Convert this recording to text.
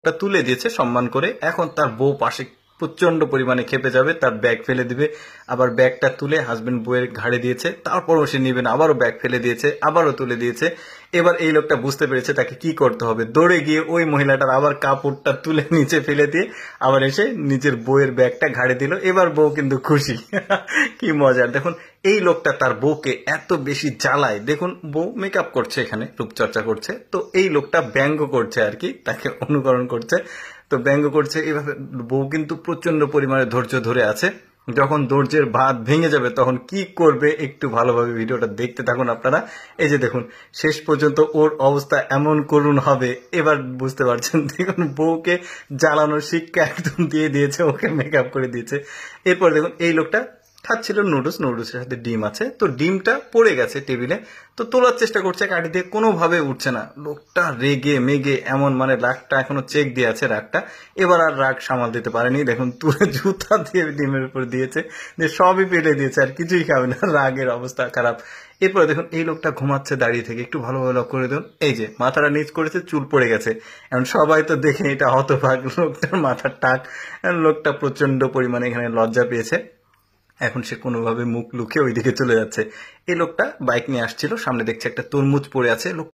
টা তুলে দিয়েছে সম্মান করে। এখন তার বউ পাশে প্রচন্ড পরিমাণে খেপে যাবে, তার ব্যাগ ফেলে দিবে, আবার ব্যাগটা তুলে হাজবেন্ড বউয়ের ঘাড়ে দিয়েছে, তারপরও সে নিবে না, আবারও ব্যাগ ফেলে দিয়েছে, আবারও তুলে দিয়েছে। এবার এই লোকটা বুঝতে পেরেছে তাকে কি করতে হবে, দৌড়ে গিয়ে ওই মহিলাটার আবার কাপড়টা তুলে নিচে ফেলে দিয়ে আবার এসে নিজের বউয়ের ব্যাগটা ঘাড়ে দিল। এবার বউ কিন্তু খুশি। কি মজার দেখুন, এই লোকটা তার বউকে এত বেশি জ্বালায়। দেখুন বউ মেকআপ করছে, এখানে রূপচর্চা করছে, তো এই লোকটা ব্যঙ্গ করছে আর কি, তাকে অনুকরণ করছে। তো ব্যঙ্গ করছে এইভাবে, বউ কিন্তু প্রচন্ড পরিমাণে ধৈর্য ধরে আছে। যখন ধৈর্যের বাঁধ ভেঙে যাবে তখন কি করবে একটু ভালোভাবে ভিডিওটা দেখতে থাকুন আপনারা। এই যে দেখুন, শেষ পর্যন্ত ওর অবস্থা এমন করুণ হবে, এবার বুঝতে পারছেন। দেখুন বউকে জ্বালানোর শিক্ষা একদম দিয়ে দিয়েছে, ওকে মেকআপ করে দিয়েছে। এরপর দেখুন এই লোকটা খাচ্ছিল নুডলস, নুডলসের সাথে ডিম আছে, তো ডিমটা পড়ে গেছে টেবিলে, তো তোলার চেষ্টা করছে কাঠি দিয়ে, কোনোভাবে উঠছে না। লোকটা রেগে মেগে এমন, মানে রাগটা এখনো চেক দিয়ে আছে রাগটা, এবার আর রাগ সামাল দিতে পারেনি। দেখুন তুলে জুতা দিয়ে ডিমের উপর দিয়েছে, দিয়ে সবই পেটে দিয়েছে, আর কিছুই খাবে না, রাগের অবস্থা খারাপ। এরপরে দেখুন এই লোকটা ঘুমাচ্ছে দাঁড়িয়ে থেকে, একটু ভালোভাবে লক্ষ্য করে দেখুন, এই যে মাথাটা নিচ করেছে, চুল পড়ে গেছে। এখন সবাই তো দেখে এটা হতভাগ, লোকটার মাথার টাক। লোকটা প্রচন্ড পরিমাণে এখানে লজ্জা পেয়েছে। এখন সে কোনোভাবে মুখ লুকিয়ে ওইদিকে চলে যাচ্ছে। এই লোকটা বাইক নিয়ে আসছিল, সামনে দেখছে একটা তরমুজ পড়ে আছে। লোক